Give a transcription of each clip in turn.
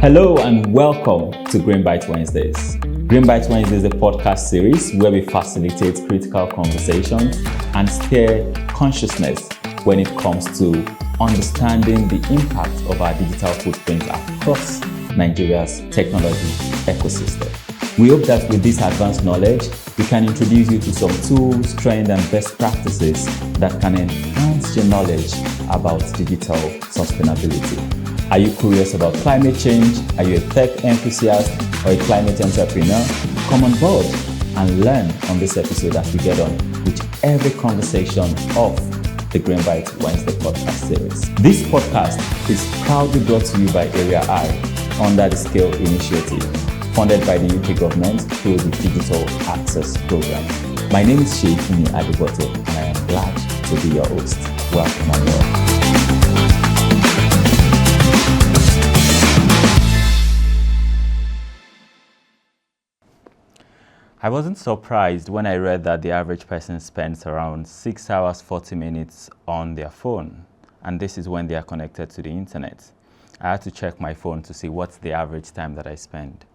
Hello and welcome to Greenbytes Wednesdays. Greenbytes Wednesdays is a podcast series where we facilitate critical conversations and steer consciousness when it comes to understanding the impact of our digital footprint across Nigeria's technology ecosystem. We hope that with this advanced knowledge, we can introduce you to some tools, trends, and best practices that can enhance your knowledge about digital sustainability. Are you curious about climate change? Are you a tech enthusiast or a climate entrepreneur? Come on board and learn on this episode as we get on with every conversation of the Greenbytes Wednesday podcast series. This podcast is proudly brought to you by Area I under the Scale Initiative, funded by the UK government through the Digital Access Program. My name is seyifunmi Adebote and I am glad to be your host. Welcome on board. I wasn't surprised when I read that the average person spends around 6 hours, 40 minutes on their phone. And this is when they are connected to the internet. I had to check my phone to see what's the average time that I spend.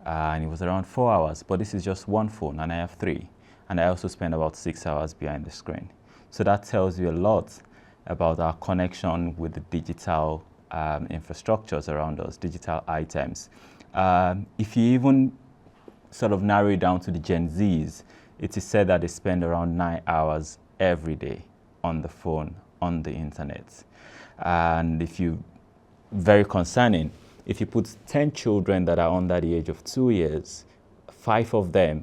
And it was around 4 hours, but this is just one phone and I have 3. And I also spend about 6 hours behind the screen. So that tells you a lot about our connection with the digital infrastructures around us, digital items. If you even sort of narrow it down to the Gen Zs, it is said that they spend around 9 hours every day on the phone, on the internet. And very concerning, if you put 10 children that are under the age of 2 years, 5 of them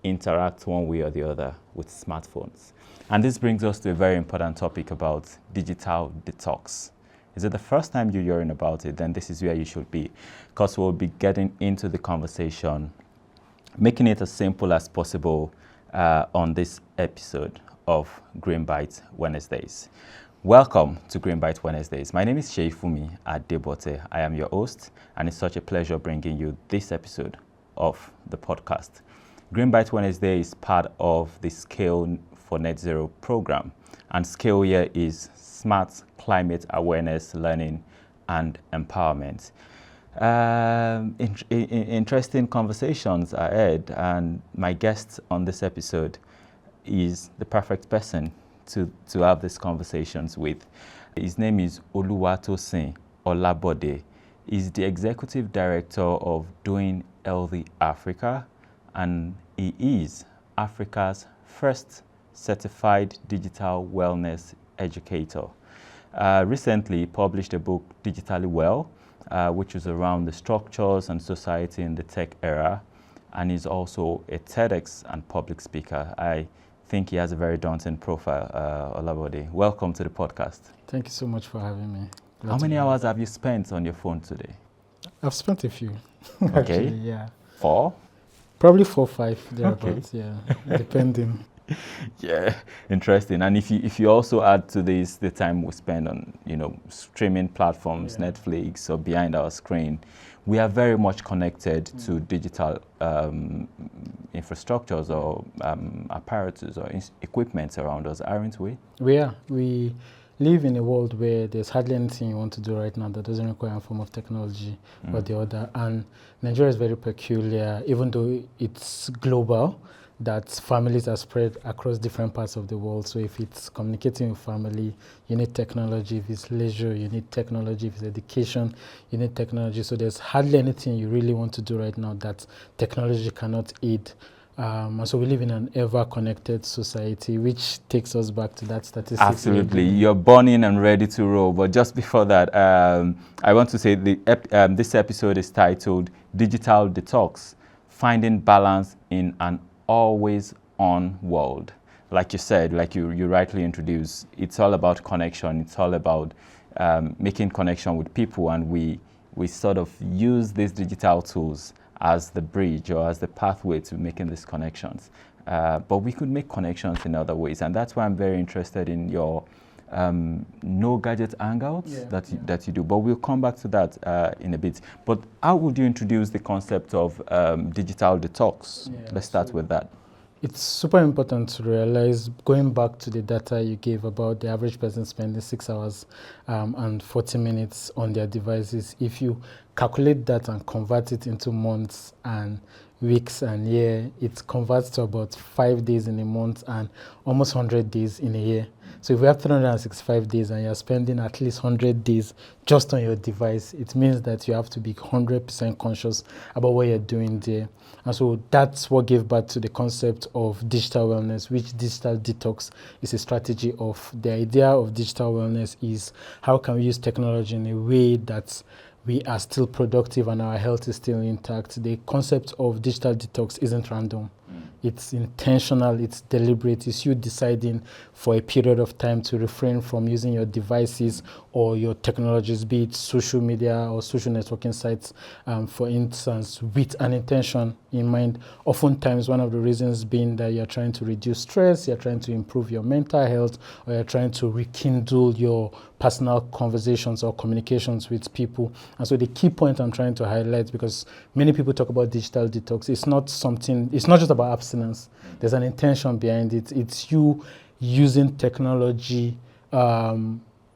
interact one way or the other with smartphones. And this brings us to a very important topic about digital detox. Is it the first time you're hearing about it? Then this is where you should be, because we'll be getting into the conversation, making it as simple as possible on this episode of Greenbytes Wednesdays. Welcome to Greenbytes Wednesdays. My name is seyifunmi Adebote. I am your host, and it's such a pleasure bringing you this episode of the podcast. Greenbytes Wednesday is part of the Scale for Net Zero program, and Scale here is Smart Climate Awareness, Learning, and Empowerment. Interesting conversations ahead, and my guest on this episode is the perfect person to have these conversations with. His name is Oluwatosin Olabode. He's the executive director of Doing Healthy Africa, and he is Africa's first certified digital wellness educator. Recently, he published a book, Digitally Well, which is around the structures and society in the tech era, and he's also a TEDx and public speaker. I think he has a very daunting profile, Olabode. Welcome to the podcast. Thank you so much for having me. How many hours have you spent on your phone today? I've spent a few. Okay. Actually, yeah. 4? Probably 4 or 5, thereabouts, okay. Yeah, depending. Yeah, interesting. And if you also add to this the time we spend on streaming platforms, yeah, Netflix, or behind our screen, we are very much connected to digital infrastructures or apparatus or equipment around us, aren't we? We are. We live in a world where there's hardly anything you want to do right now that doesn't require a form of technology or the other. And Nigeria is very peculiar, even though it's global, that families are spread across different parts of the world. So if it's communicating with family, you need technology. If it's leisure, you need technology. If it's education, you need technology. So there's hardly anything you really want to do right now that technology cannot aid. And so we live in an ever-connected society, which takes us back to that statistic. Absolutely. You're born in and ready to roll. But just before that, I want to say this episode is titled Digital Detox, Finding Balance in an Always on world. Like you said, like you rightly introduced, it's all about connection. It's all about making connection with people, and we sort of use these digital tools as the bridge or as the pathway to making these connections. But we could make connections in other ways, and that's why I'm very interested in your no gadget hangouts that you do. But we'll come back to that in a bit. But how would you introduce the concept of digital detox? Let's start with that. it's super important to realize, going back to the data you gave about the average person spending 6 hours and 40 minutes on their devices. If you calculate that and convert it into months and weeks and year, it converts to about 5 days in a month and almost 100 days in a year. So if we have 365 days and you're spending at least 100 days just on your device, it means that you have to be 100% conscious about what you're doing there. And so that's what gave birth to the concept of digital wellness, which digital detox is a strategy of. The idea of digital wellness is how can we use technology in a way that we are still productive and our health is still intact. The concept of digital detox isn't random. It's intentional, it's deliberate. It's you deciding for a period of time to refrain from using your devices or your technologies, be it social media or social networking sites, for instance, with an intention in mind. Oftentimes, one of the reasons being that you're trying to reduce stress, you're trying to improve your mental health, or you're trying to rekindle your personal conversations or communications with people. And so the key point I'm trying to highlight, because many people talk about digital detox, it's not just about abstinence. There's an intention behind it. It's you using technology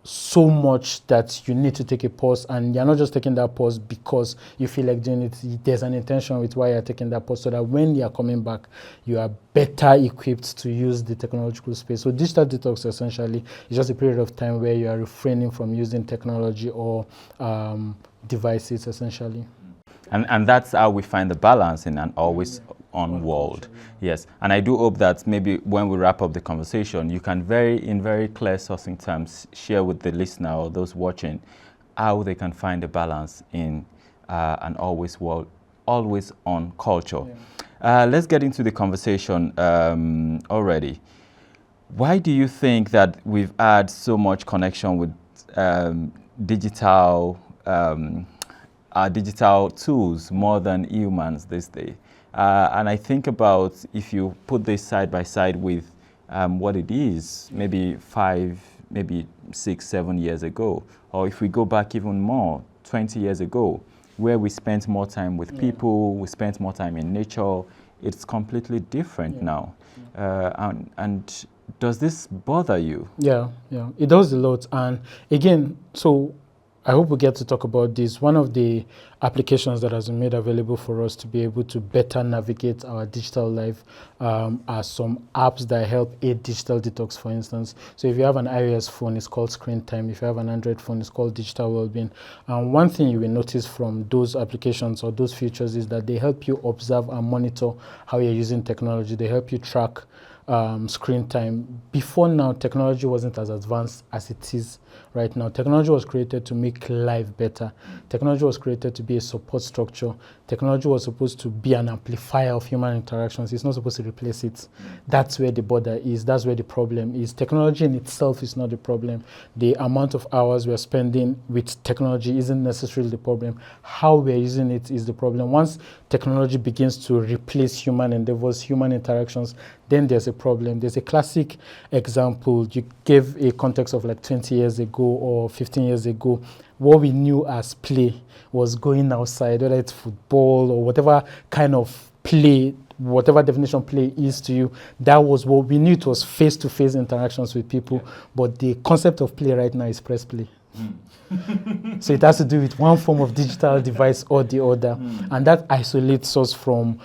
so much that you need to take a pause, and you're not just taking that pause because you feel like doing it. There's an intention with why you're taking that pause, so that when you're coming back, you are better equipped to use the technological space. So digital detox essentially is just a period of time where you are refraining from using technology or devices essentially. And that's how we find the balance in an always on world. Yes, and I do hope that maybe when we wrap up the conversation, you can in very clear, succinct terms, share with the listener or those watching how they can find a balance in an always on culture. Yeah. Let's get into the conversation already. Why do you think that we've had so much connection with digital tools more than humans this day? And I think about, if you put this side by side with what it is, maybe 5, maybe 6, 7 years ago, or if we go back even more, 20 years ago, where we spent more time with people, we spent more time in nature, it's completely different now. And does this bother you? Yeah, it does a lot. And again, so I hope we get to talk about this. One of the applications that has been made available for us to be able to better navigate our digital life are some apps that help aid digital detox, for instance. So if you have an iOS phone, it's called Screen Time. If you have an Android phone, it's called Digital Wellbeing. And one thing you will notice from those applications or those features is that they help you observe and monitor how you're using technology. They help you track screen time. Before now, technology wasn't as advanced as it is right now. Technology was created to make life better. Technology was created to be a support structure. Technology was supposed to be an amplifier of human interactions. It's not supposed to replace it. That's where the border is. That's where the problem is. Technology in itself is not the problem. The amount of hours we're spending with technology isn't necessarily the problem. How we're using it is the problem. Once technology begins to replace human endeavors, human interactions, then there's a problem. There's a classic example. You gave a context of like 20 years ago or 15 years ago. What we knew as play was going outside, whether it's football or whatever kind of play, whatever definition play is to you. That was what we knew. It was face-to-face interactions with people. But the concept of play right now is press play. So it has to do with one form of digital device or the other. And that isolates us from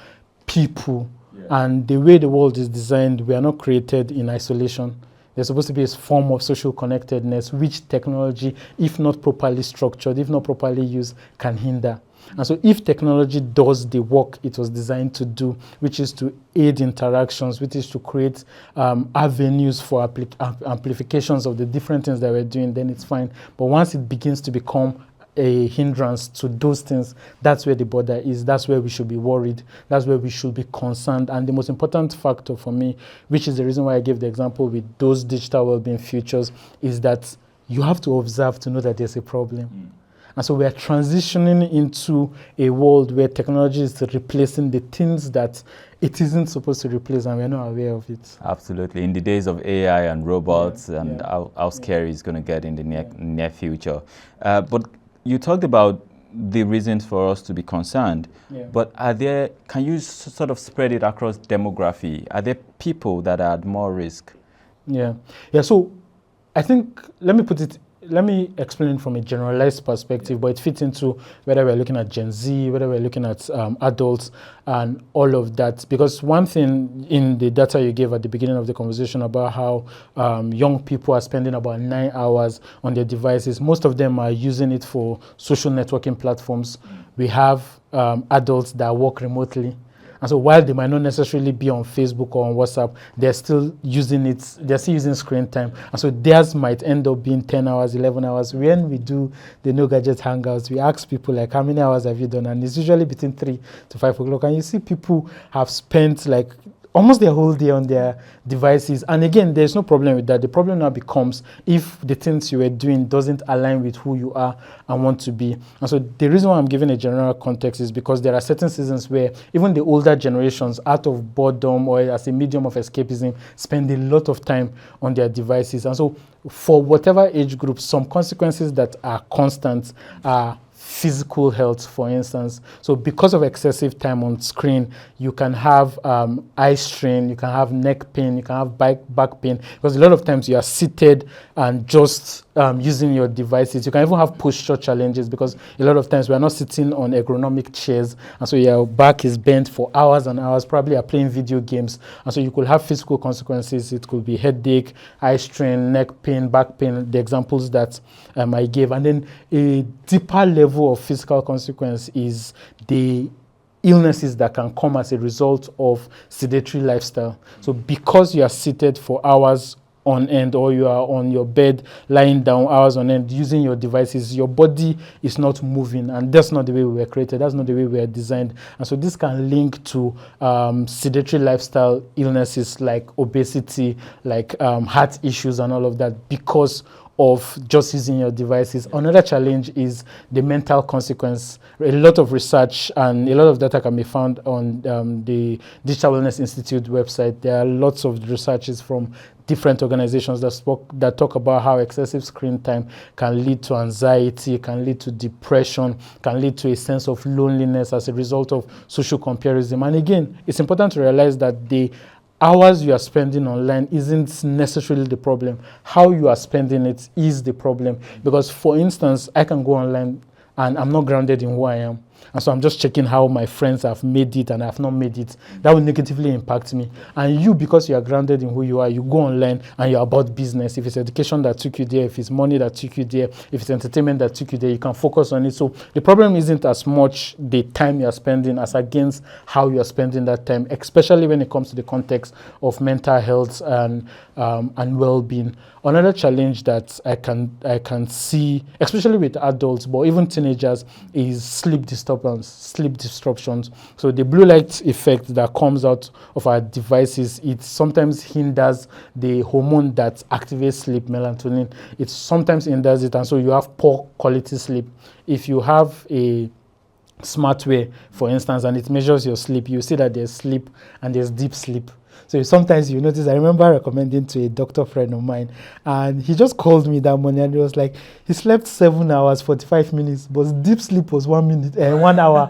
people. And the way the world is designed, we are not created in isolation. There's supposed to be a form of social connectedness, which technology, if not properly structured, if not properly used, can hinder. And so if technology does the work it was designed to do, which is to aid interactions, which is to create avenues for amplifications of the different things that we're doing, then it's fine. But once it begins to become a hindrance to those things, that's where the border is. That's where we should be worried. That's where we should be concerned. And the most important factor for me, which is the reason why I gave the example with those digital well-being features, is that you have to observe to know that there's a problem. And so we are transitioning into a world where technology is replacing the things that it isn't supposed to replace, and we're not aware of it. Absolutely. In the days of AI and robots, how scary it's going to get in the near future. But you talked about the reasons for us to be concerned. Yeah. But can you sort of spread it across demography? Are there people that are at more risk? Yeah. So I think, let me explain from a generalized perspective, but it fits into whether we're looking at Gen Z, whether we're looking at adults and all of that. Because one thing in the data you gave at the beginning of the conversation about how young people are spending about 9 hours on their devices, most of them are using it for social networking platforms. We have adults that work remotely. And so while they might not necessarily be on Facebook or on WhatsApp, they're still using screen time. And so theirs might end up being 10 hours, 11 hours. When we do the No Gadget Hangouts, we ask people, like, how many hours have you done? And it's usually between 3 to 5 o'clock. And you see people have spent like almost their whole day on their devices. And again, there's no problem with that. The problem now becomes if the things you were doing doesn't align with who you are and want to be. And so the reason why I'm giving a general context is because there are certain seasons where even the older generations, out of boredom or as a medium of escapism, spend a lot of time on their devices. And so for whatever age group, some consequences that are constant are physical health, for instance. So because of excessive time on screen, you can have eye strain, you can have neck pain, you can have back pain, because a lot of times you are seated and just using your devices. You can even have posture challenges because a lot of times we are not sitting on ergonomic chairs, and so your back is bent for hours and hours, probably are playing video games, and so you could have physical consequences. It could be headache, eye strain, neck pain, back pain, the examples that I gave. And then a deeper level of physical consequence is the illnesses that can come as a result of sedentary lifestyle. So because you are seated for hours on end, or you are on your bed lying down hours on end using your devices, your body is not moving, and that's not the way we were created, that's not the way we are designed. And so this can link to sedentary lifestyle illnesses like obesity, like heart issues and all of that, because of just using your devices. Another challenge is the mental consequence. A lot of research and a lot of data can be found on the Digital Wellness Institute website. There are lots of researches from different organizations that talk about how excessive screen time can lead to anxiety, can lead to depression, can lead to a sense of loneliness as a result of social comparison. And again, it's important to realize that the hours you are spending online isn't necessarily the problem. How you are spending it is the problem. Because, for instance, I can go online and I'm not grounded in who I am. And so I'm just checking how my friends have made it and I have not made it. That will negatively impact me. And you, because you are grounded in who you are, you go online and you're about business. If it's education that took you there, if it's money that took you there, if it's entertainment that took you there, you can focus on it. So the problem isn't as much the time you're spending as against how you're spending that time, especially when it comes to the context of mental health and well-being. Another challenge that I can see, especially with adults, but even teenagers, is sleep disruptions. So the blue light effect that comes out of our devices, it sometimes hinders the hormone that activates sleep, melatonin. It sometimes hinders it, and so you have poor quality sleep. If you have a smartware, for instance, and it measures your sleep, you see that there's sleep and there's deep sleep. So sometimes you notice, I remember recommending to a doctor friend of mine, and he just called me that morning and he was like, he slept 7 hours, 45 minutes, but deep sleep was 1 hour.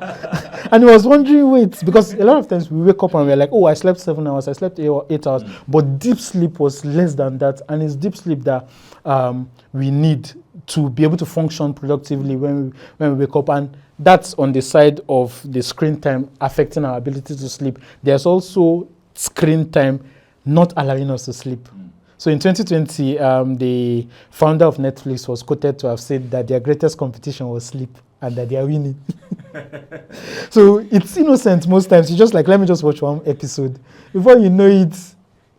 And he was wondering, wait, because a lot of times we wake up and we're like, oh, I slept 7 hours, I slept 8 hours, but deep sleep was less than that. And it's deep sleep that we need to be able to function productively when we wake up. And that's on the side of the screen time affecting our ability to sleep. There's also screen time not allowing us to sleep. So in 2020, the founder of Netflix was quoted to have said that their greatest competition was sleep and that they are winning. So it's innocent most times. You just like, let me just watch one episode. Before you know it,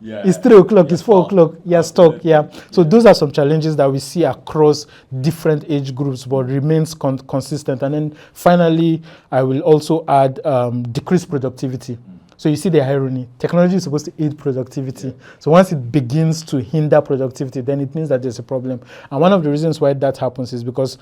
it's 3 o'clock, it's 4 o'clock, you're stuck. So those are some challenges that we see across different age groups, but remains consistent. And then finally, I will also add decreased productivity. So you see the irony. Technology is supposed to aid productivity. So once it begins to hinder productivity, then it means that there's a problem. And one of the reasons why that happens is because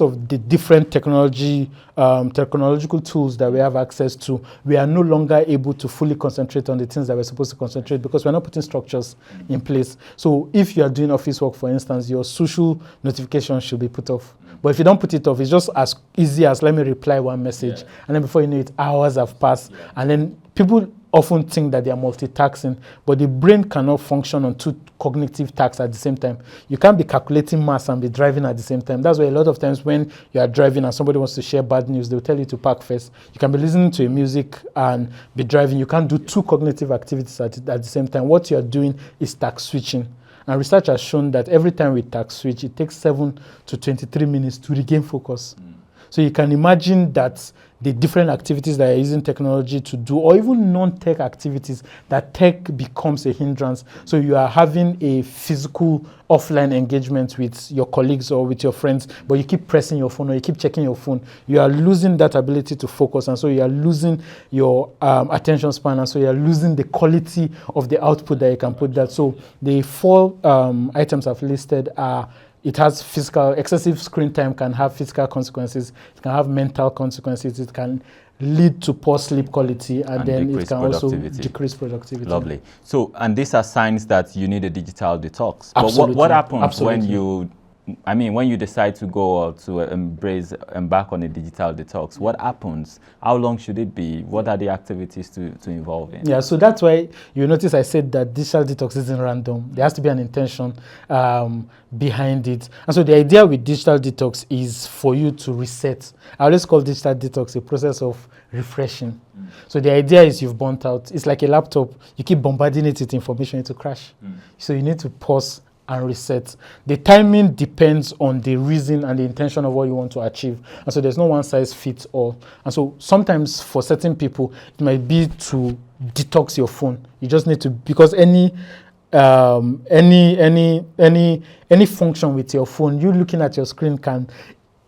of the different technological tools that we have access to, we are no longer able to fully concentrate on the things that we're supposed to concentrate because we're not putting structures in place. So if you are doing office work, for instance, your social notifications should be put off. But if you don't put it off, it's just as easy as let me reply one message, and then before you know it, hours have passed, and then people often think that they are multitasking, but the brain cannot function on two cognitive tasks at the same time. You can't be calculating mass and be driving at the same time. That's why a lot of times when you are driving and somebody wants to share bad news, they'll tell you to park first. You can be listening to a music and be driving. You can't do two cognitive activities at the same time. What you're doing is task switching. And research has shown that every time we task switch, it takes 7 to 23 minutes to regain focus. So you can imagine that the different activities that are using technology to do, or even non-tech activities, that tech becomes a hindrance. So you are having a physical offline engagement with your colleagues or with your friends, but you keep pressing your phone or you keep checking your phone. You are losing that ability to focus, and so you are losing your attention span, and so you are losing the quality of the output that you can put that. So the 4 items I've listed are: it has physical, excessive screen time can have physical consequences, it can have mental consequences, it can lead to poor sleep quality, and then it can also decrease productivity. Lovely. So, and these are signs that you need a digital detox. Absolutely. But what happens Absolutely. when you decide to go or to embark on a digital detox? What happens? How long should it be? What are the activities to involve in? Yeah, so that's why you notice I said that digital detox isn't random. There has to be an intention behind it. And so the idea with digital detox is for you to reset. I always call digital detox a process of refreshing. So the idea is you've burnt out. It's like a laptop. You keep bombarding it with information, it will crash. So you need to pause and reset. The timing depends on the reason and the intention of what you want to achieve. And so there's no one size fits all. And so sometimes for certain people, it might be to detox your phone. You just need to, because any function with your phone, you looking at your screen can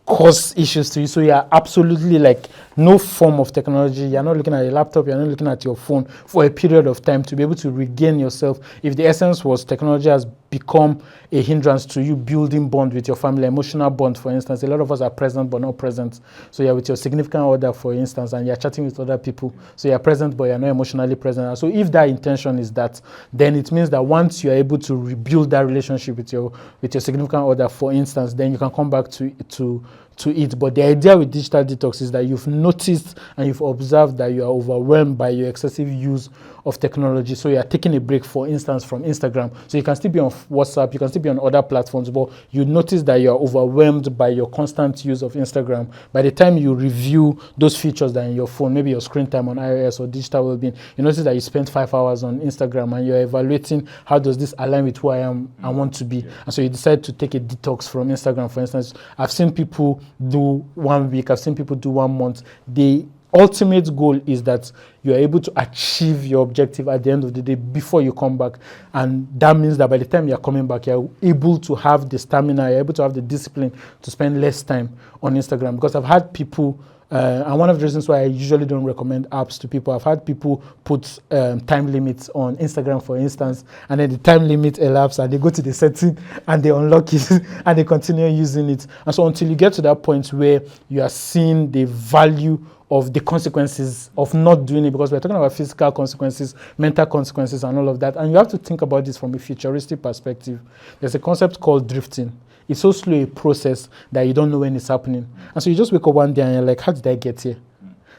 cause issues to you. So you are absolutely like no form of technology. You're not looking at a laptop, you're not looking at your phone for a period of time to be able to regain yourself. If the essence was technology has become a hindrance to you building bond with your family, emotional bond, for instance. A lot of us are present but not present. So you're with your significant other, for instance, and you're chatting with other people. So you're present but you're not emotionally present. And so if that intention is that, then it means that once you're able to rebuild that relationship with your significant other, for instance, then you can come back to it. But the idea with digital detox is that you've noticed and you've observed that you are overwhelmed by your excessive use of technology. So you are taking a break, for instance, from Instagram. So you can still be on WhatsApp, you can still be on other platforms, but you notice that you are overwhelmed by your constant use of Instagram. By the time you review those features that are in your phone, maybe your screen time on iOS or digital well-being, you notice that you spent 5 hours on Instagram and you're evaluating how does this align with who I am and want to be. Yeah. And so you decide to take a detox from Instagram, for instance. I've seen people do 1 week, I've seen people do 1 month. The ultimate goal is that you are able to achieve your objective at the end of the day before you come back. And that means that by the time you're coming back, you're able to have the stamina, you're able to have the discipline to spend less time on Instagram. Because I've had people, and one of the reasons why I usually don't recommend apps to people, I've had people put time limits on Instagram, for instance, and then the time limit elapses and they go to the setting and they unlock it and they continue using it. And so until you get to that point where you are seeing the value of the consequences of not doing it, because we're talking about physical consequences, mental consequences, and all of that. And you have to think about this from a futuristic perspective. There's a concept called drifting. It's so slow a process that you don't know when it's happening. And so you just wake up one day and you're like, how did I get here?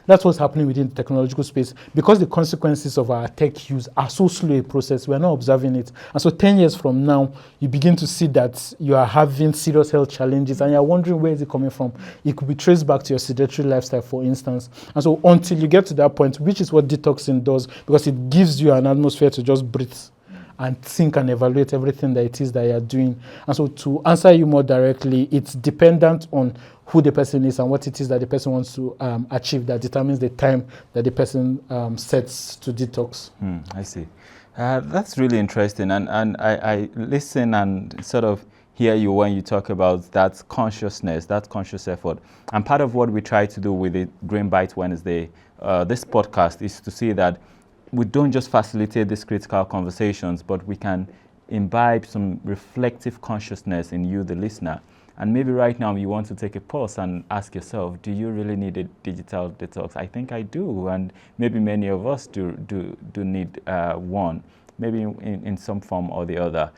That's what's happening within the technological space. Because the consequences of our tech use are so slow a process, we're not observing it. And so 10 years from now, you begin to see that you are having serious health challenges and you're wondering where is it coming from. It could be traced back to your sedentary lifestyle, for instance. And so until you get to that point, which is what detoxing does, because it gives you an atmosphere to just breathe and think and evaluate everything that it is that you're doing. And so to answer you more directly, it's dependent on who the person is and what it is that the person wants to achieve that determines the time that the person sets to detox. I see. That's really interesting. And I listen and sort of hear you when you talk about that consciousness, that conscious effort. And part of what we try to do with the Greenbytes Wednesday, this podcast, is to see that we don't just facilitate these critical conversations, but we can imbibe some reflective consciousness in you, the listener. And maybe right now you want to take a pause and ask yourself, do you really need a digital detox? I think I do, and maybe many of us do need one, maybe in some form or the other.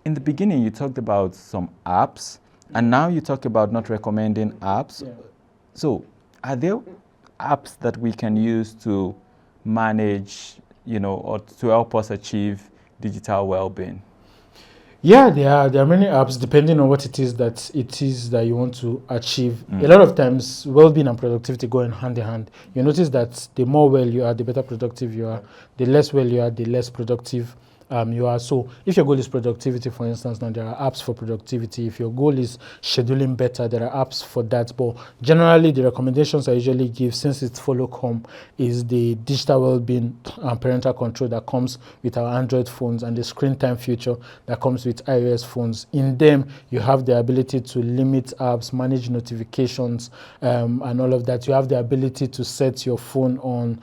In the beginning, you talked about some apps And now you talk about not recommending apps. Yeah. So are there apps that we can use to manage, or to help us achieve digital well-being? Yeah, there are many apps depending on what it is that you want to achieve. A lot of times, well-being and productivity go in hand in hand. You notice that the more well you are, the better productive you are. The less well you are, the less productive you are. So if your goal is productivity, for instance, now there are apps for productivity. If your goal is scheduling better, there are apps for that. But generally, the recommendations I usually give, since it's follow come, is the digital well-being and parental control that comes with our Android phones and the screen time feature that comes with iOS phones. In them, you have the ability to limit apps, manage notifications, and all of that. You have the ability to set your phone on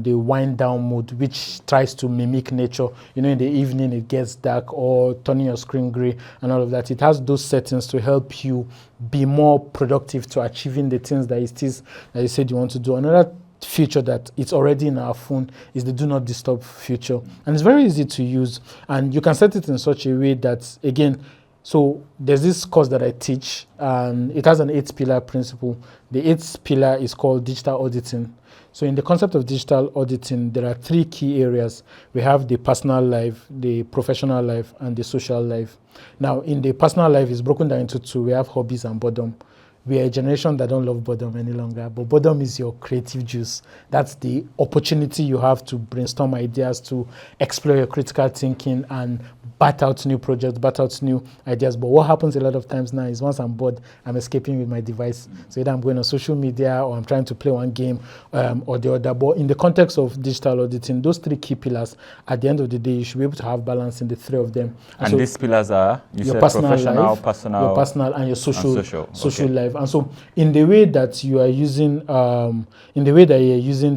the wind down mode, which tries to mimic nature. In the evening it gets dark, or turning your screen gray and all of that. It has those settings to help you be more productive to achieving the things that you said you want to do. Another feature that it's already in our phone is the do not disturb feature, and it's very easy to use, and you can set it in such a way that, again, so there's this course that I teach, and it has an 8-pillar principle. The 8th pillar is called digital auditing. So in the concept of digital auditing, there are 3 key areas. We have the personal life, the professional life, and the social life. Now, in the personal life, it's broken down into 2. We have hobbies and boredom. We are a generation that don't love boredom any longer, but boredom is your creative juice. That's the opportunity you have to brainstorm ideas, to explore your critical thinking, and bat out new projects, bat out new ideas. But what happens a lot of times now is, once I'm bored, I'm escaping with my device. So either I'm going on social media, or I'm trying to play one game or the other. But in the context of digital auditing, those 3 key pillars, at the end of the day, you should be able to have balance in the 3 of them. And so these pillars are, your personal life, your personal and your social life. And so in the way that you are using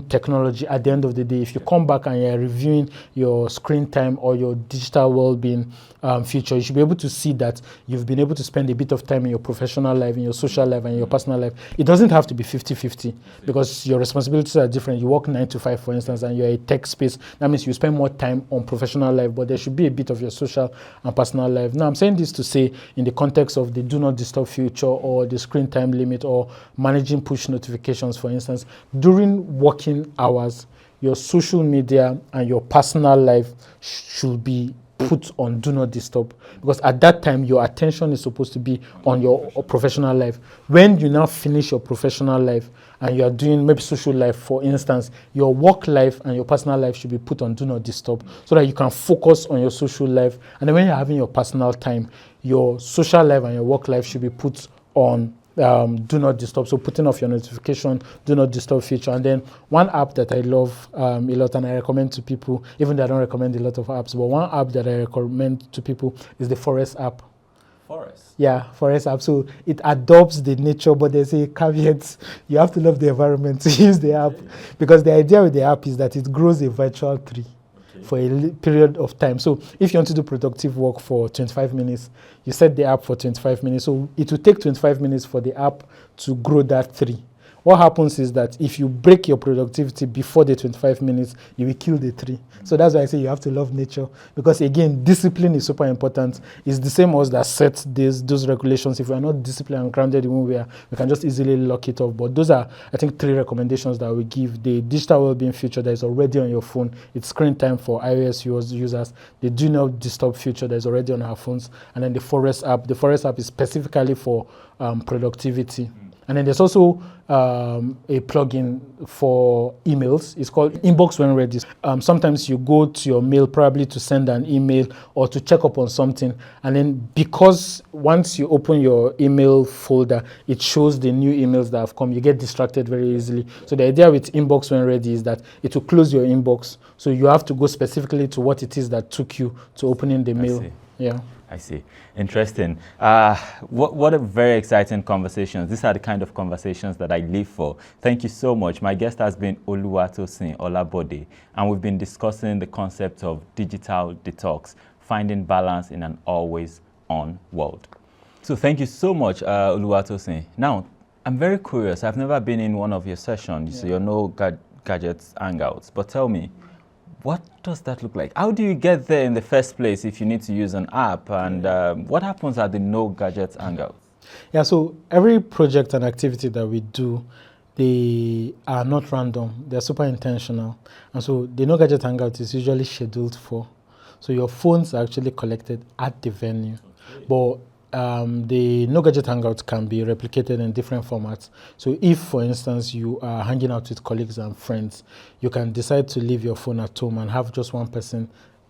technology, at the end of the day, if you come back and you're reviewing your screen time or your digital well-being feature, you should be able to see that you've been able to spend a bit of time in your professional life, in your social life, and in your personal life. It doesn't have to be 50-50, because your responsibilities are different. You work 9 to 5, for instance, and you're a tech space. That means you spend more time on professional life, but there should be a bit of your social and personal life. Now, I'm saying this to say, in the context of the do not disturb feature, or the screen time limit, or managing push notifications, for instance, during working hours, your social media and your personal life should be put on do not disturb, because at that time your attention is supposed to be on your professional life. When you now finish your professional life and you are doing maybe social life, for instance, your work life and your personal life should be put on do not disturb, so that you can focus on your social life. And then when you're having your personal time, your social life and your work life should be put on do not disturb. So putting off your notification, do not disturb feature. And then one app that I love a lot, and I recommend to people, even though I don't recommend a lot of apps, but one app that I recommend to people is the Forest app. Forest? Yeah, Forest app. So it adopts the nature, but there's a caveat. You have to love the environment to use the app, because the idea with the app is that it grows a virtual tree for a period of time. So if you want to do productive work for 25 minutes, you set the app for 25 minutes. So it will take 25 minutes for the app to grow that tree. What happens is that if you break your productivity before the 25 minutes, you will kill the tree. So that's why I say you have to love nature, because again, discipline is super important. It's the same as that sets those regulations. If we are not disciplined and grounded in who we are, we can just easily lock it off. But those are, I think, 3 recommendations that we give. The digital well-being feature that is already on your phone, it's screen time for iOS users. The do not disturb feature that is already on our phones, and then the Forest app. The Forest app is specifically for productivity. And then there's also a plugin for emails. It's called Inbox When Ready. Sometimes you go to your mail probably to send an email or to check up on something. And then because once you open your email folder, it shows the new emails that have come. You get distracted very easily. So the idea with Inbox When Ready is that it will close your inbox. So you have to go specifically to what it is that took you to opening the mail. Yeah. I see. Interesting. What a very exciting conversation. These are the kind of conversations that I live for. Thank you so much. My guest has been Oluwatosin Olabode, and we've been discussing the concept of digital detox, finding balance in an always-on world. So thank you so much, Oluwatosin. Now, I'm very curious. I've never been in one of your sessions, so you're no gadgets hangouts, but tell me, what does that look like? How do you get there in the first place if you need to use an app? And what happens at the No Gadgets Hangouts? Yeah, so every project and activity that we do, they are not random. They're super intentional. And so the No Gadget Hangout is usually scheduled for. So your phones are actually collected at the venue. Okay. But the No Gadget Hangout can be replicated in different formats. So if, for instance, you are hanging out with colleagues and friends, you can decide to leave your phone at home and have just one person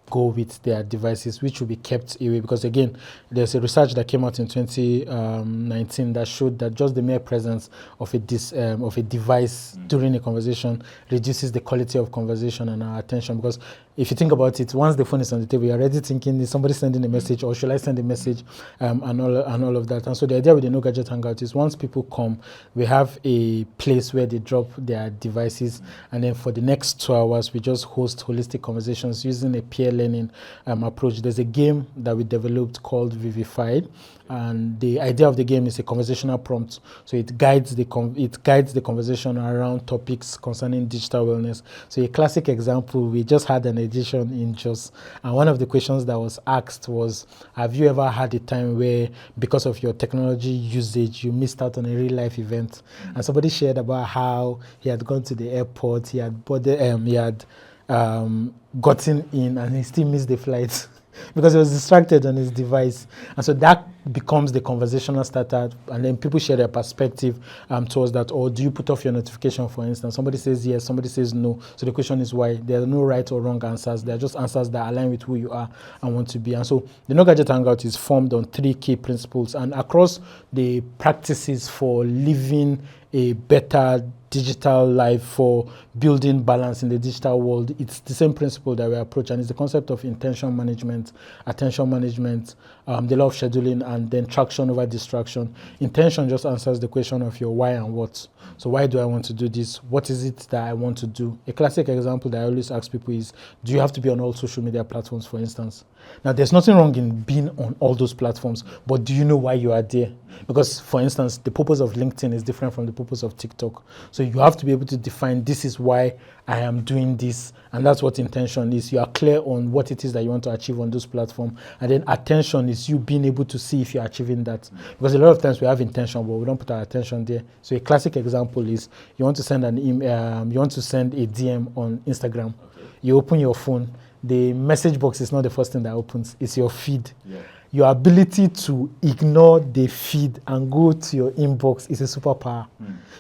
go with their devices, which will be kept away. Because again, there's a research that came out in 2019 that showed that just the mere presence of a device during a conversation reduces the quality of conversation and our attention. Because if you think about it, once the phone is on the table, you're already thinking, is somebody sending a message, or should I send a message, and all of that. And so the idea with the No Gadget Hangout is once people come, we have a place where they drop their devices, and then for the next 2 hours, we just host holistic conversations using a peer learning approach. There's a game that we developed called Vivified, and the idea of the game is a conversational prompt. So it guides the conversation around topics concerning digital wellness. So a classic example, we just had an edition in Jos, and one of the questions that was asked was, have you ever had a time where because of your technology usage you missed out on a real life event? And somebody shared about how he had gone to the airport, he had gotten in and he still missed the flight because he was distracted on his device. And so that becomes the conversational starter, and then people share their perspective towards that. Or do you put off your notification, for instance? Somebody says yes, somebody says no. So the question is why. There are no right or wrong answers. There are just answers that align with who you are and want to be. And so the No Gadget Hangout is formed on 3 key principles, and across the practices for living a better digital life, for building balance in the digital world, it's the same principle that we approach, and it's the concept of intention management, attention management, the law of scheduling, and then traction over distraction. Intention just answers the question of your why and what. So why do I want to do this? What is it that I want to do? A classic example that I always ask people is, do you have to be on all social media platforms, for instance? Now, there's nothing wrong in being on all those platforms, but do you know why you are there? Because, for instance, the purpose of LinkedIn is different from the purpose of TikTok. So you have to be able to define, this is why I am doing this, and that's what intention is. You are clear on what it is that you want to achieve on those platforms, and then attention is you being able to see if you're achieving that. Because a lot of times we have intention, but we don't put our attention there. So a classic example is, you want to send an email, you want to send a DM on Instagram. Okay. You open your phone, the message box is not the first thing that opens, it's your feed. Yeah. Your ability to ignore the feed and go to your inbox is a superpower,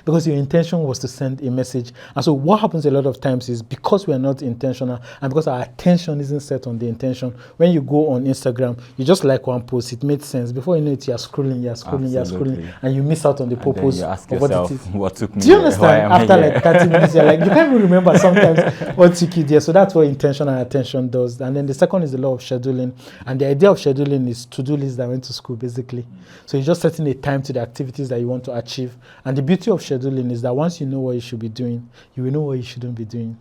because your intention was to send a message. And so what happens a lot of times is, because we are not intentional and because our attention isn't set on the intention, when you go on Instagram, you just like one post, it made sense. Before you know it, you're scrolling, and you miss out on the purpose you ask of yourself, what it is. what took me Do you there? understand? After like 30 minutes, you're like, you can't even remember sometimes what took you there. So that's what intention and attention does. And then the second is the law of scheduling. And the idea of scheduling is to-do list that went to school, basically. So you're just setting a time to the activities that you want to achieve. And the beauty of scheduling is that once you know what you should be doing, you will know what you shouldn't be doing.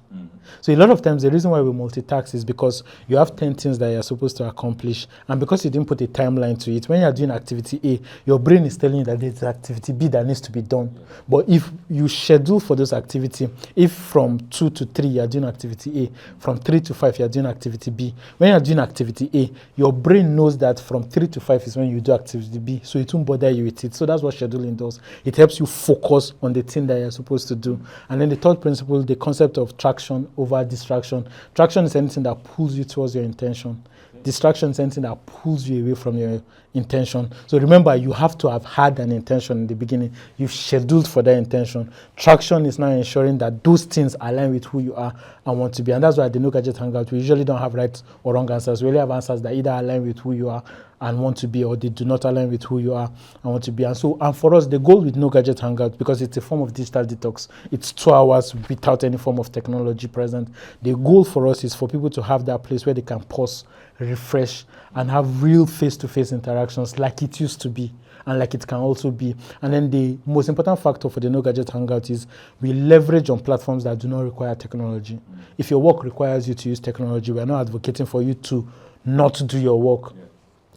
So a lot of times the reason why we multitask is because you have 10 things that you're supposed to accomplish, and because you didn't put a timeline to it, when you're doing activity A, your brain is telling you that there's activity B that needs to be done. But if you schedule for those activity, if from 2 to 3 you're doing activity A, from 3 to 5 you're doing activity B, when you're doing activity A, your brain knows that from 3 to 5 is when you do activity B, so it won't bother you with it. So that's what scheduling does. It helps you focus on the thing that you're supposed to do. And then the third principle, the concept of traction over distraction. Traction is anything that pulls you towards your intention. Distraction is anything that pulls you away from your intention. So remember, you have to have had an intention in the beginning. You've scheduled for that intention. Traction is now ensuring that those things align with who you are and want to be. And that's why at the No Gadget Hangout, we usually don't have right or wrong answers. We only have answers that either align with who you are and want to be, or they do not align with who you are and want to be. And for us, the goal with No Gadget Hangout, because it's a form of digital detox, it's 2 hours without any form of technology present. The goal for us is for people to have that place where they can pause, refresh, and have real face-to-face interactions like it used to be and like it can also be. And then the most important factor for the No Gadget Hangout is we leverage on platforms that do not require technology. If your work requires you to use technology, we are not advocating for you to not do your work.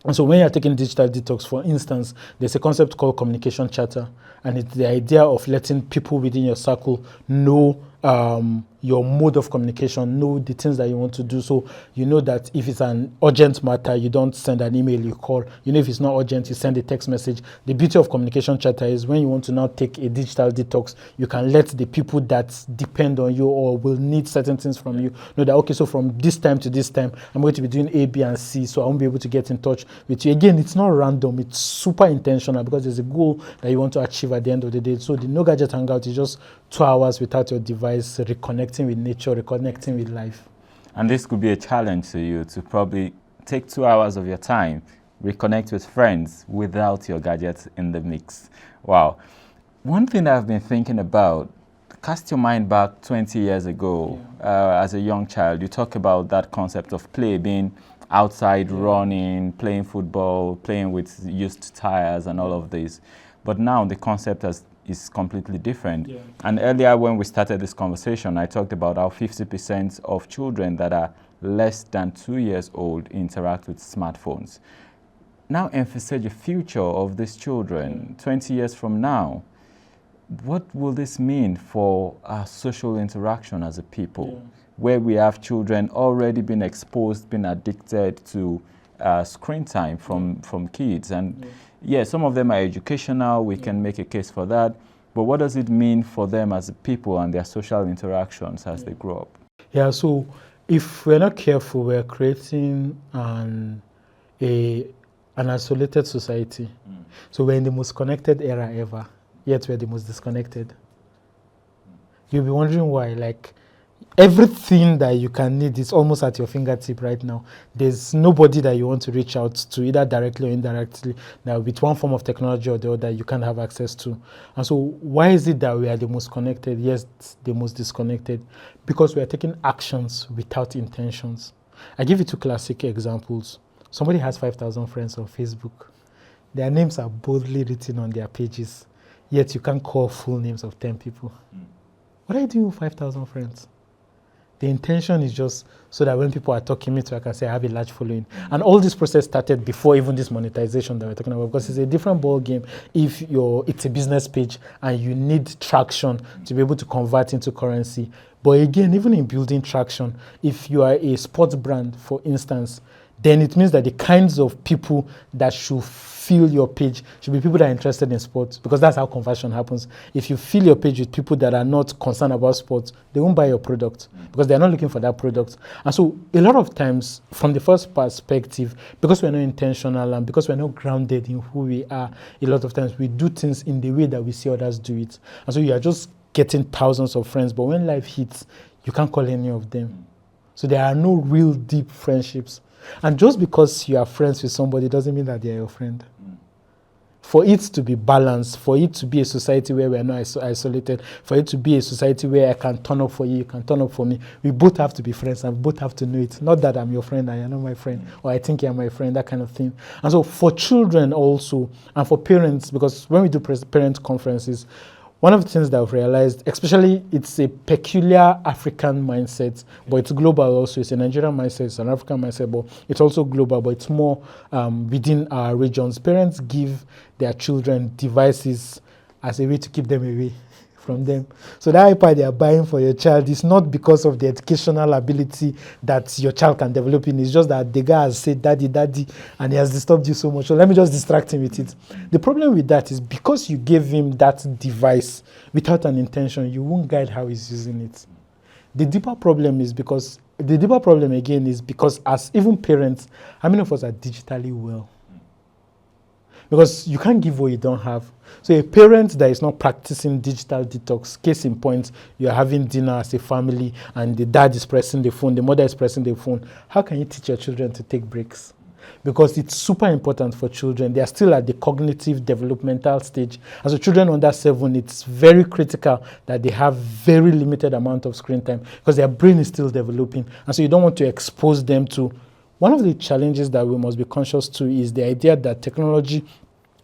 And so when you're taking digital detox, for instance, there's a concept called communication charter, and it's the idea of letting people within your circle know your mode of communication, know the things that you want to do. So you know that if it's an urgent matter, you don't send an email, you call. You know if it's not urgent, you send a text message. The beauty of communication chatter is when you want to now take a digital detox, you can let the people that depend on you or will need certain things from you know that, okay, so from this time to this time, I'm going to be doing A, B, and C, so I won't be able to get in touch with you. Again, it's not random, it's super intentional because there's a goal that you want to achieve at the end of the day. So the No Gadget Hangout is just 2 hours without your device, reconnecting with nature, reconnecting with life. And this could be a challenge to you to probably take 2 hours of your time, reconnect with friends without your gadgets in the mix. Wow. One thing I've been thinking about, cast your mind back 20 years ago, as a young child. You talk about that concept of play, being outside, running, playing football, playing with used tires and all of this. But now the concept is completely different. Yeah. And earlier when we started this conversation, I talked about how 50% of children that are less than 2 years old interact with smartphones. Now envisage the future of these children 20 years from now. What will this mean for our social interaction as a people, where we have children already been exposed, been addicted to screen time from kids? And some of them are educational, we can make a case for that, but what does it mean for them as a people and their social interactions as they grow up? Yeah, so if we're not careful, we're creating an isolated society. So we're in the most connected era ever, yet we're the most disconnected. You'll be wondering why. Like, everything that you can need is almost at your fingertip right now. There's nobody that you want to reach out to, either directly or indirectly, now with one form of technology or the other you can't have access to. And so why is it that we are the most connected, yes, the most disconnected? Because we are taking actions without intentions. I give you 2 classic examples. Somebody has 5,000 friends on Facebook. Their names are boldly written on their pages, yet you can't call full names of 10 people. What are you doing with 5,000 friends? The intention is just so that when people are talking me to, I can say I have a large following. And all this process started before even this monetization that we're talking about, because it's a different ball game if it's a business page and you need traction to be able to convert into currency. But again, even in building traction, if you are a sports brand, for instance, then it means that the kinds of people that should fill your page should be people that are interested in sports, because that's how conversion happens. If you fill your page with people that are not concerned about sports, they won't buy your product because they're not looking for that product. And so a lot of times, from the first perspective, because we're not intentional and because we're not grounded in who we are, a lot of times we do things in the way that we see others do it. And so you are just getting thousands of friends, but when life hits, you can't call any of them. So there are no real deep friendships. And just because you are friends with somebody doesn't mean that they are your friend. For it to be balanced, for it to be a society where we are not isolated, for it to be a society where I can turn up for you, you can turn up for me, we both have to be friends and we both have to know it. Not that I'm your friend and you're not my friend, or I think you're my friend, that kind of thing. And so for children also, and for parents, because when we do parent conferences, one of the things that I've realized, especially it's a peculiar African mindset, but it's global also. It's a Nigerian mindset, it's an African mindset, but it's also global, but it's more within our regions. Parents give their children devices as a way to keep them away from them. So that iPad they are buying for your child is not because of the educational ability that your child can develop in. It's just that the guy has said, daddy, daddy, and he has disturbed you so much. So let me just distract him with it. The problem with that is because you gave him that device without an intention, you won't guide how he's using it. The deeper problem again is because as even parents, how many of us are digitally well? Because you can't give what you don't have. So a parent that is not practicing digital detox, case in point, you're having dinner as a family and the dad is pressing the phone, the mother is pressing the phone. How can you teach your children to take breaks? Because it's super important for children. They are still at the cognitive developmental stage. As a children under 7, it's very critical that they have very limited amount of screen time because their brain is still developing. And so you don't want to expose them to. One of the challenges that we must be conscious to is the idea that technology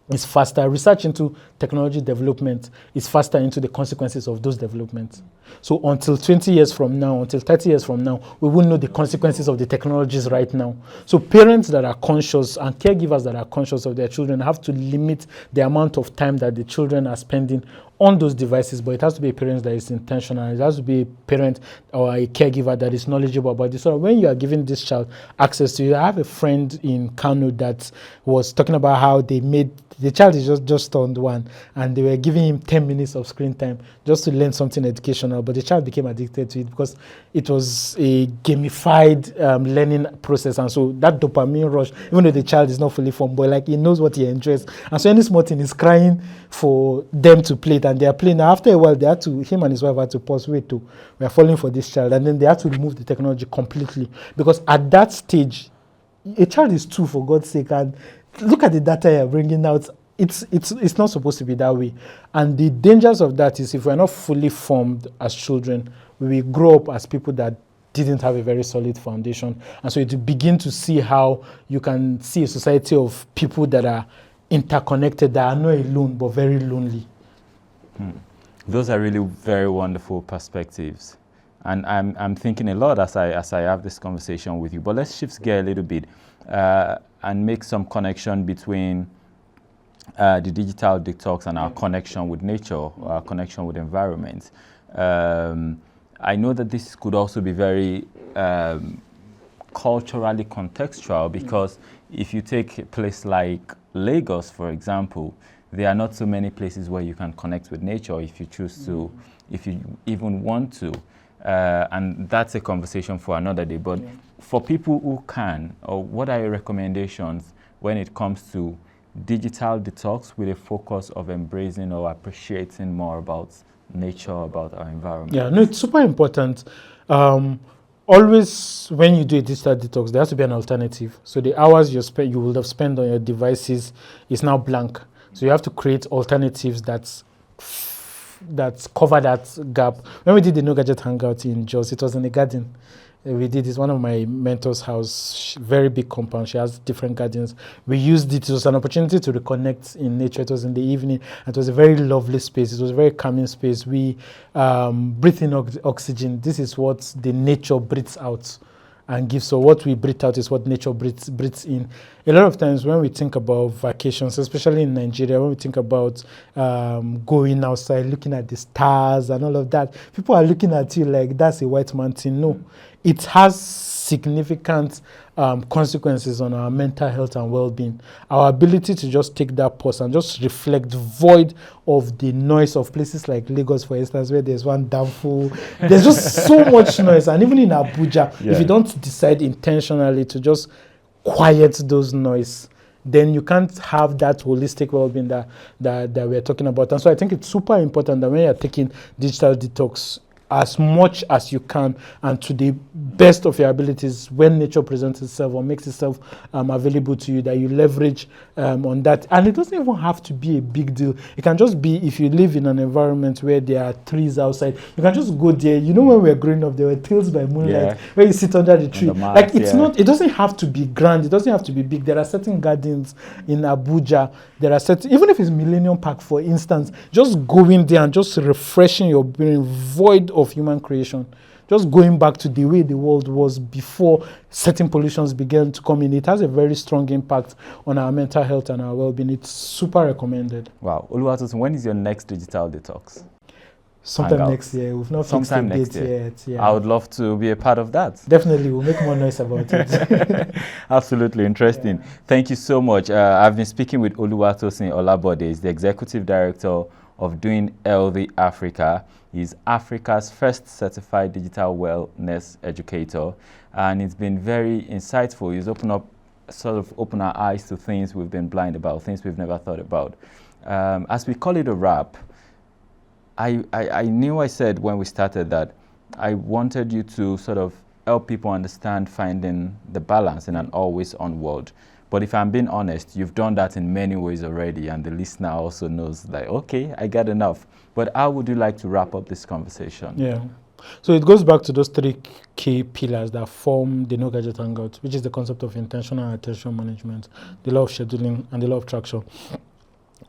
is faster. Research into technology development is faster into the consequences of those developments. So until 20 years from now, until 30 years from now, we will know the consequences of the technologies right now. So parents that are conscious and caregivers that are conscious of their children have to limit the amount of time that the children are spending on those devices, but it has to be a parent that is intentional. It has to be a parent or a caregiver that is knowledgeable about this. So when you are giving this child access to it, I have a friend in Kano that was talking about how they made the child is just turned 1, and they were giving him 10 minutes of screen time just to learn something educational, but the child became addicted to it because it was a gamified learning process, and so that dopamine rush, even though the child is not fully formed, but like he knows what he enjoys, and so any small thing is crying for them to play it, and they are playing. Now after a while, him and his wife had to pause, we are falling for this child, and then they had to remove the technology completely, because at that stage, a child is 2, for God's sake, and look at the data you're bringing out. It's not supposed to be that way. And the dangers of that is if we're not fully formed as children, we grow up as people that didn't have a very solid foundation. And so you begin to see how you can see a society of people that are interconnected, that are not alone, but very lonely. Those are really very wonderful perspectives. And I'm thinking a lot as I have this conversation with you. But let's shift gear a little bit and make some connection between the digital detox and our connection with nature, our connection with environment. I know that this could also be very culturally contextual, because if you take a place like Lagos, for example, there are not so many places where you can connect with nature if you choose to, if you even want to. And that's a conversation for another day. But for people who can, or what are your recommendations when it comes to digital detox with a focus of embracing or appreciating more about nature, about our environment? Yeah, no, it's super important. Always, when you do a digital detox, there has to be an alternative. So the hours you will have spent on your devices is now blank. So you have to create alternatives that cover that gap. When we did the No Gadget Hangout in Jos, it was in the garden. We did this, one of my mentor's house, very big compound. She has different gardens. We used it. It was an opportunity to reconnect in nature. It was in the evening. It was a very lovely space. It was a very calming space. We breathe in oxygen. This is what the nature breathes out and gives. So what we breathe out is what nature breathes in. A lot of times when we think about vacations, especially in Nigeria, when we think about going outside, looking at the stars and all of that, people are looking at you like that's a white man thing. No, it has significant consequences on our mental health and well-being. Our ability to just take that pause and just reflect, void of the noise of places like Lagos, for instance, where there's one downfall. There's just so much noise. And even in Abuja, if you don't decide intentionally to just quiet those noise, then you can't have that holistic well-being that we're talking about. And so I think it's super important that when you're taking digital detox, as much as you can and to the best of your abilities, when nature presents itself or makes itself available to you, that you leverage on that. And it doesn't even have to be a big deal. It can just be if you live in an environment where there are trees outside, you can just go there. You know, when we were growing up, there were Tales by Moonlight, where you sit under the tree. Like it's not, it doesn't have to be grand. It doesn't have to be big. There are certain gardens in Abuja. There are certain, even if it's Millennium Park, for instance, just going there and just refreshing your brain, void of human creation, just going back to the way the world was before certain pollutions began to come in. It has a very strong impact on our mental health and our well-being. It's super recommended. Wow. Oluwatosin, when is your next digital detox? Sometime next year. We've not fixed a date yet. Yeah. I would love to be a part of that. Definitely. We'll make more noise about it. Absolutely interesting. Yeah. Thank you so much. I've been speaking with Oluwatosin Olabode. He's the Executive Director of Doing Healthy Africa. He's Africa's first certified digital wellness educator, and it's been very insightful. He's opened our eyes to things we've been blind about, things we've never thought about. As we call it a wrap, I knew I said when we started that I wanted you to sort of help people understand finding the balance in an always-on world. But if I'm being honest, you've done that in many ways already, and the listener also knows, like, okay, I got enough. But how would you like to wrap up this conversation? Yeah. So it goes back to those three key pillars that form the No Gadget Hangout, which is the concept of intentional attention management, the law of scheduling, and the law of traction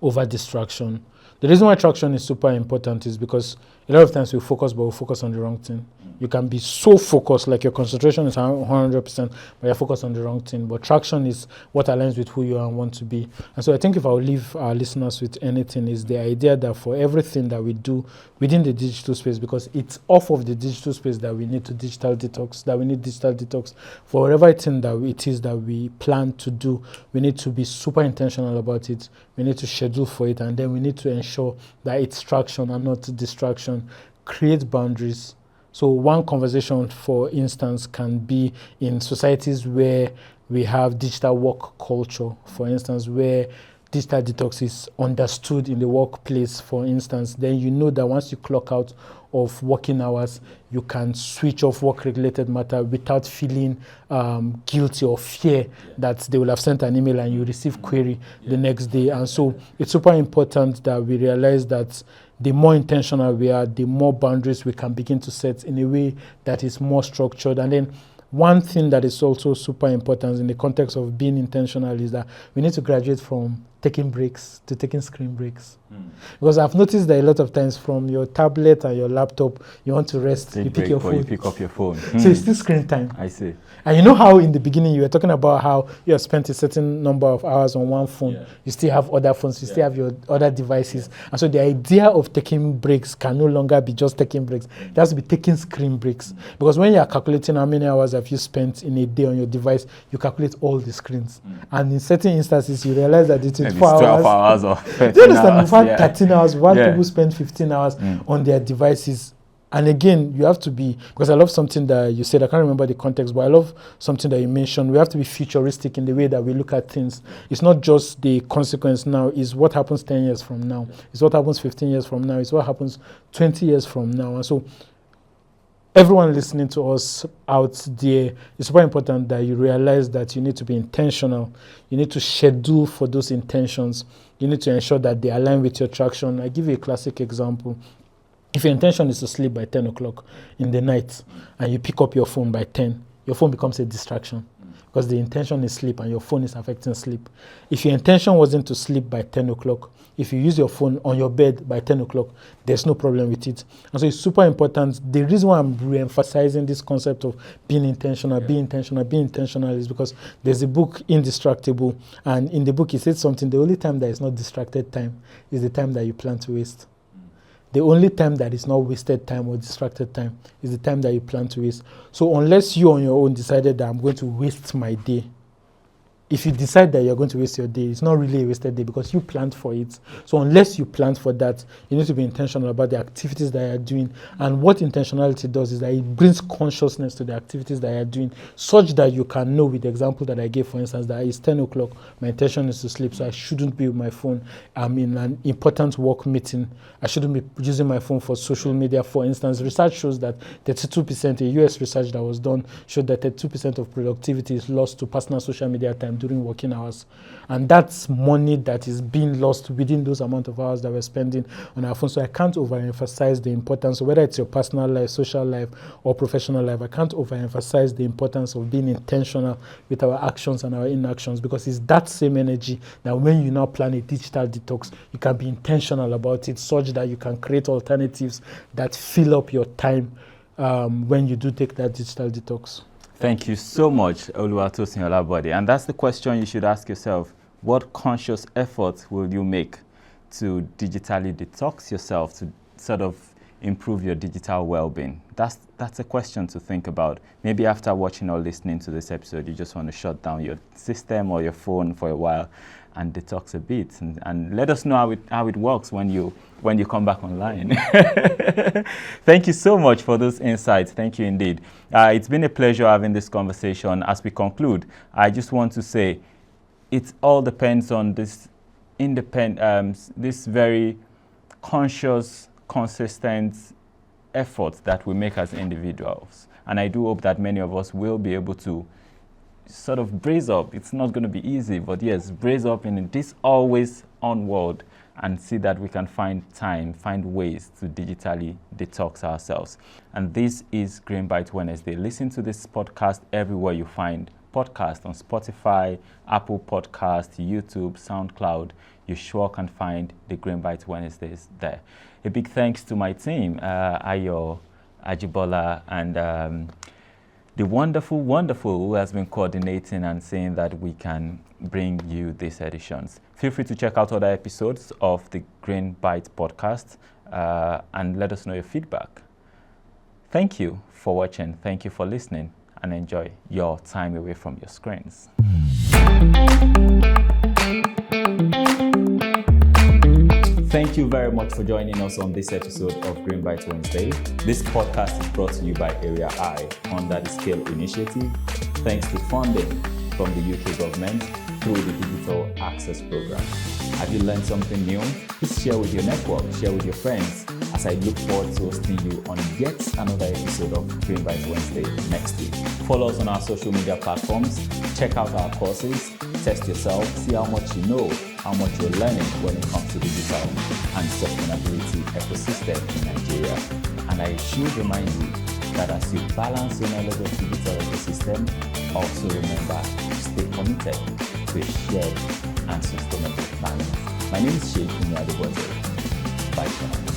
over distraction. The reason why traction is super important is because a lot of times we focus, but we focus on the wrong thing. You can be so focused, like your concentration is 100%, but you're focused on the wrong thing. But traction is what aligns with who you are and want to be. And so I think if I'll leave our listeners with anything, is the idea that for everything that we do within the digital space, because it's off of the digital space that we need digital detox, for whatever thing that it is that we plan to do, we need to be super intentional about it. We need to schedule for it, and then we need to ensure that it's traction and not distraction. Create boundaries. So one conversation, for instance, can be in societies where we have digital work culture, for instance, where digital detox is understood in the workplace, for instance, then you know that once you clock out of working hours, you can switch off work-related matter without feeling guilty or fear that they will have sent an email and you receive query the next day. And so it's super important that we realize that the more intentional we are, the more boundaries we can begin to set in a way that is more structured. And then one thing that is also super important in the context of being intentional is that we need to graduate from taking breaks to taking screen breaks. Because I've noticed that a lot of times from your tablet and your laptop, you want to rest, you pick your phone. You pick up your phone. So it's still screen time. I see. And you know how in the beginning you were talking about how you have spent a certain number of hours on one phone. Yeah. You still have other phones, you still have your other devices. Yeah. And so the idea of taking breaks can no longer be just taking breaks. It has to be taking screen breaks. Because when you are calculating how many hours have you spent in a day on your device, you calculate all the screens. And in certain instances, you realize that it's 12 hours or 13 do you understand? hours. In fact, 13 hours. Why people spend 15 hours on their devices. And again, you have to be, because I love something that you said, I can't remember the context, but I love something that you mentioned. We have to be futuristic in the way that we look at things. It's not just the consequence now, it's what happens 10 years from now. It's what happens 15 years from now. It's what happens 20 years from now. And so everyone listening to us out there, it's super important that you realize that you need to be intentional. You need to schedule for those intentions. You need to ensure that they align with your traction. I give you a classic example. If your intention is to sleep by 10 o'clock in the night and you pick up your phone by 10, your phone becomes a distraction because the intention is sleep and your phone is affecting sleep. If your intention wasn't to sleep by 10 o'clock, if you use your phone on your bed by 10 o'clock, there's no problem with it. And so it's super important. The reason why I'm re-emphasizing this concept of being intentional is because there's a book, Indistractable, and in the book it says something, the only time that is not distracted time is the time that you plan to waste. The only time that is not wasted time or distracted time is the time that you plan to waste. So unless you on your own decided that I'm going to waste my day, if you decide that you're going to waste your day, it's not really a wasted day because you planned for it. So unless you planned for that, you need to be intentional about the activities that you're doing. And what intentionality does is that it brings consciousness to the activities that you're doing, such that you can know, with the example that I gave, for instance, that it's 10 o'clock, my intention is to sleep, so I shouldn't be with my phone. I'm in an important work meeting. I shouldn't be using my phone for social media. For instance, research shows that 32%, a US research that was done, showed that 32% of productivity is lost to personal social media time during working hours. And that's money that is being lost within those amount of hours that we're spending on our phone. So I can't overemphasize the importance, whether it's your personal life, social life, or professional life, I can't overemphasize the importance of being intentional with our actions and our inactions, because it's that same energy that when you now plan a digital detox, you can be intentional about it such that you can create alternatives that fill up your time when you do take that digital detox. Thank you so much, Oluwatosin Olabode. And that's the question you should ask yourself. What conscious effort will you make to digitally detox yourself, to sort of improve your digital well-being? That's a question to think about. Maybe after watching or listening to this episode, you just want to shut down your system or your phone for a while and detox a bit, and let us know how it works when you come back online. Thank you so much for those insights. Thank you indeed. It's been a pleasure having this conversation. As we conclude, I just want to say it all depends on this this very conscious, consistent effort that we make as individuals. And I do hope that many of us will be able to sort of brace up. It's not going to be easy, but yes, brace up in this always on world and see that we can find ways to digitally detox ourselves. And this is Greenbytes Wednesday. Listen to this podcast everywhere you find podcasts, on Spotify, Apple Podcasts, YouTube, SoundCloud. You sure can find the Greenbytes Wednesdays there. A big thanks to my team, Ayo, Ajibola, and the wonderful who has been coordinating and saying that we can bring you these editions. Feel free to check out other episodes of the Greenbytes podcast and let us know your feedback. Thank you for watching. Thank you for listening, and enjoy your time away from your screens. Thank you very much for joining us on this episode of Greenbytes Wednesdays. This podcast is brought to you by Area I under the Scale Initiative, thanks to funding from the UK government through the Digital Access Program. Have you learned something new? Please share with your network, share with your friends, as I look forward to hosting you on yet another episode of Greenbytes Wednesday next week. Follow us on our social media platforms, check out our courses, test yourself, see how much you know, how much you're learning when it comes to digital and sustainability ecosystem in Nigeria. And I should remind you that as you balance your knowledge of digital ecosystem, also remember to stay committed to a shared and sustainable planet. My name is seyifunmi Adebote. Bye for now.